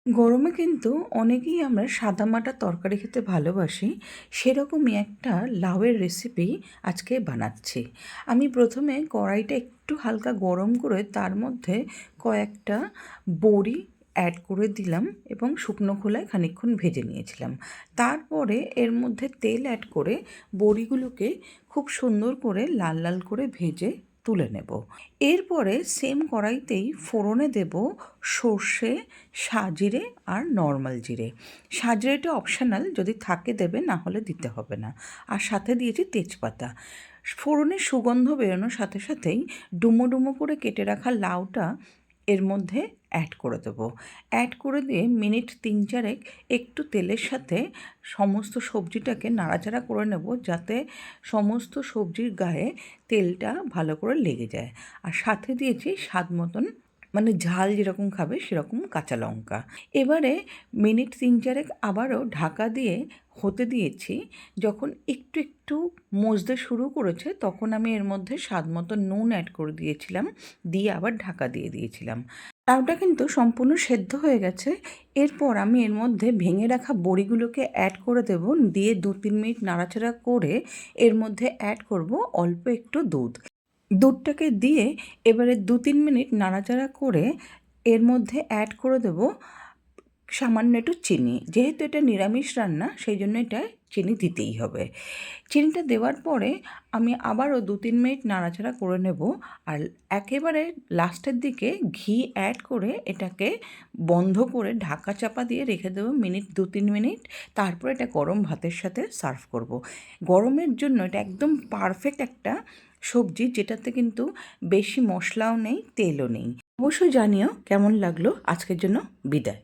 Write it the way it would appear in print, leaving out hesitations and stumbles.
গরমে কিন্তু অনেকেই আমরা সাদামাটা তরকারি খেতে ভালোবাসি। সেরকমই একটা লাউয়ের রেসিপি আজকে বানাচ্ছি। আমি প্রথমে কড়াইটা একটু হালকা গরম করে তার মধ্যে কয়েকটা বড়ি অ্যাড করে দিলাম এবং শুকনো খোলায় খানিকক্ষণ ভেজে নিয়েছিলাম। তারপরে এর মধ্যে তেল অ্যাড করে বড়িগুলোকে খুব সুন্দর করে লাল লাল করে ভেজে তুলে নেব। এরপরে সেম কড়াইতেই ফোড়নে দেব সর্ষে, সাজিরে আর নর্মাল জিরে। সাজিরেটা অপশনাল, যদি থাকে দেবে, না হলে দিতে হবে না। আর সাথে দিয়েছি তেজপাতা। ফোড়নের সুগন্ধ বেরোনোর সাথে সাথেই ডুমো ডুমো করে কেটে রাখা লাউটা এর মধ্যে অ্যাড করে দেবো। অ্যাড করে দিয়ে মিনিট ৩-৪ একটু তেলের সাথে সমস্ত সবজিটাকে নাড়াচাড়া করে নেব, যাতে সমস্ত সবজির গায়ে তেলটা ভালো করে লেগে যায়। আর সাথে দিয়েছি স্বাদ মতন, মানে ঝাল যেরকম খাবে সেরকম কাঁচা লঙ্কা। এবারে মিনিট ৩-৪ আবারও ঢাকা দিয়ে হতে দিয়েছি। যখন একটু একটু মজতে শুরু করেছে তখন আমি এর মধ্যে স্বাদ মতো নুন অ্যাড করে দিয়েছিলাম, দিয়ে আবার ঢাকা দিয়ে দিয়েছিলাম। লাউটা কিন্তু সম্পূর্ণ সেদ্ধ হয়ে গেছে। এরপর আমি এর মধ্যে ভেঙে রাখা বড়িগুলোকে অ্যাড করে দেব, দিয়ে ২-৩ মিনিট নাড়াচাড়া করে এর মধ্যে অ্যাড করব অল্প একটু দুধ। দুধটাকে দিয়ে এবারে ২-৩ মিনিট নাড়াচাড়া করে এর মধ্যে অ্যাড করে দেব সামান্য একটু চিনি। যেহেতু এটা নিরামিষ রান্না, সেই জন্য এটায় চিনি দিতেই হবে। চিনিটা দেওয়ার পরে আমি আবারও ২-৩ মিনিট নাড়াচাড়া করে নেব। আর একেবারে লাস্টের দিকে ঘি অ্যাড করে এটাকে বন্ধ করে ঢাকা চাপা দিয়ে রেখে দেবো মিনিট ২-৩ মিনিট। তারপর এটা গরম ভাতের সাথে সার্ভ করব। গরমের জন্য এটা একদম পারফেক্ট একটা সবজি, যেটাতে কিন্তু বেশি মশলাও নেই, তেলও নেই। অবশ্যই জানিও কেমন লাগলো। আজকের জন্য বিদায়।